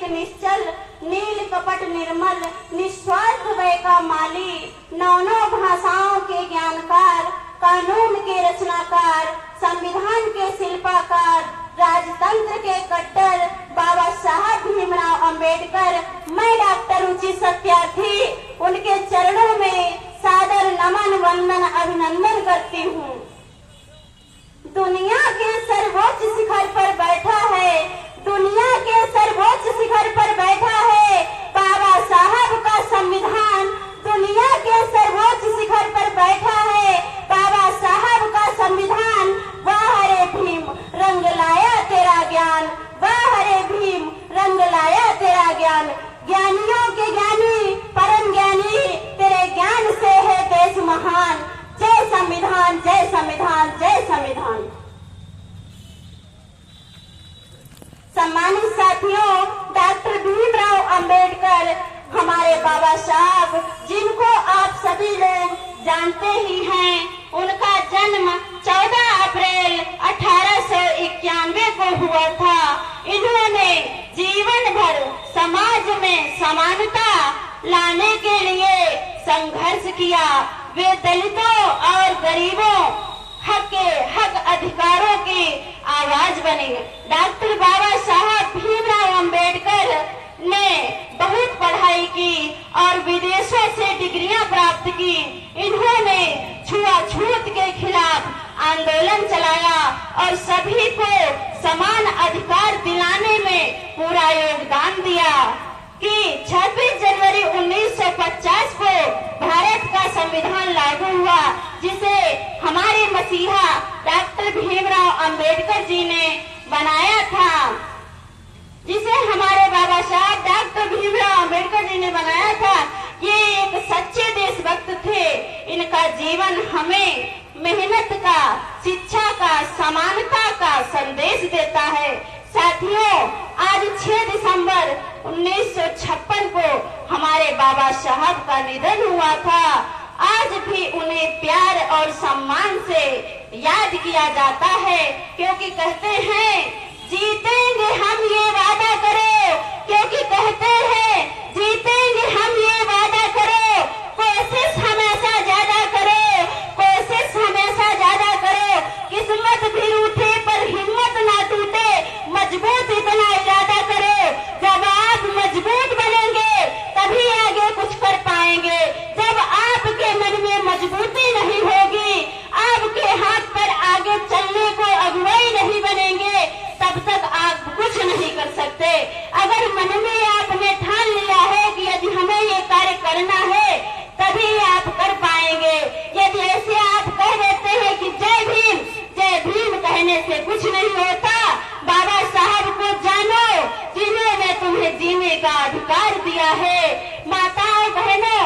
निश्चल, नील कपट निर्मल, निस्वार्थ वय का माली, नौ नौ भाषाओं के ज्ञानकार, कानून के रचनाकार, संविधान के शिल्पाकार, राजतंत्र के कट्टर बाबा साहब भीमराव अंबेडकर। मैं डॉक्टर रुचि सत्यार्थी उनके चरणों में सादर नमन वंदन अभिनंदन करती हूँ। दुनिया के सर्वोच्च शिखर पर बैठा है, दुनिया के सर्वोच्च शिखर पर बैठा है बाबा साहब का संविधान। दुनिया के सर्वोच्च शिखर पर बैठा है बाबा साहब का संविधान। वाह हरे भीम रंग लाया तेरा ज्ञान, वाह हरे भीम रंग लाया तेरा ज्ञान। ज्ञानियों के ज्ञानी परम ज्ञानी, तेरे ज्ञान से है देश महान। जय संविधान, जय संविधान, जय संविधान। सम्मानित साथियों, डॉक्टर भीमराव अंबेडकर हमारे बाबा साहब, जिनको आप सभी लोग जानते ही हैं। उनका जन्म 14 अप्रैल 1891 को हुआ था। इन्होंने जीवन भर समाज में समानता लाने के लिए संघर्ष किया। वे दलितों और गरीबों हक अधिकारों की आवाज बने। डॉक्टर बाबा साहब भीमराव अंबेडकर ने बहुत पढ़ाई की और विदेशों से डिग्रियां प्राप्त की। इन्होंने छुआछूत के खिलाफ आंदोलन चलाया और सभी को समान अधिकार दिलाने में पूरा योगदान दिया कि 26 जनवरी 1950 को भारत का संविधान लागू हुआ, जिसे हमारे मसीहा डॉक्टर भीमराव अंबेडकर जी ने बनाया था। जिसे हमारे बाबा साहब डॉक्टर भीमराव अंबेडकर जी ने बनाया था। ये एक सच्चे देशभक्त थे। इनका जीवन हमें मेहनत का, शिक्षा का, समानता का संदेश देता है। साथियों, आज 6 दिसंबर 1956 को हमारे बाबा साहब का निधन हुआ था। आज भी उन्हें प्यार और सम्मान से याद किया जाता है, क्योंकि कहते हैं जीतेंगे हम ये वादा करो, क्योंकि कहते हैं जीतेंगे हम ये वादा करो, कोशिश हमेशा ज्यादा करो, कोशिश हमेशा ज्यादा करो, किस्मत भी रूठे पर हिम्मत ना टूटे, मजबूत इतना इरादा करो। जब आप मजबूत बनेंगे तभी आगे कुछ कर पाएंगे। जब आपके मन में मजबूती नहीं होगी, आपके हाथ पर आगे चलने को अगुवाई नहीं बनेंगे, तब तक आप कुछ नहीं कर सकते। अगर मन में आपने ठान लिया है कि यदि हमें ये कार्य करना है, तभी आप कर पाएंगे। यदि ऐसे आप कह देते हैं कि जय भीम कहने से कुछ नहीं होता, बाबा साहब को जानो जिन्होंने तुम्हें जीने का अधिकार दिया है। माताओं बहनों,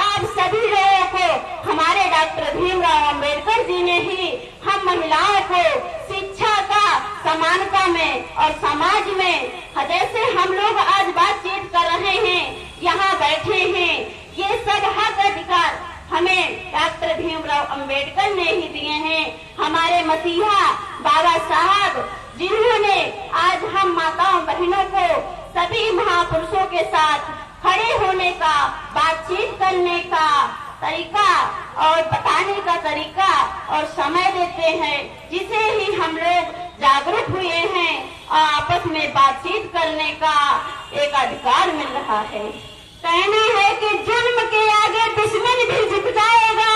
आप सभी लोगों को हमारे डॉक्टर भीमराव अंबेडकर जी ने ही हम महिलाओं को शिक्षा का, समानता में और समाज में, जैसे हम लोग आज बातचीत कर रहे हैं, यहाँ बैठे हैं, ये सब हक अधिकार हमें डॉक्टर भीमराव अंबेडकर ने ही दिए हैं। हमारे मसीहा बाबा साहब, जिन्होंने आज हम माताओं बहनों को सभी महापुरुषों के साथ खड़े होने का, बातचीत करने का तरीका और बताने का तरीका और समय देते हैं, जिसे ही हम लोग जागरूक हुए हैं और आपस में बातचीत करने का एक अधिकार मिल रहा है। कहना है कि जुल्म के आगे दुश्मन भी झुक जाएगा,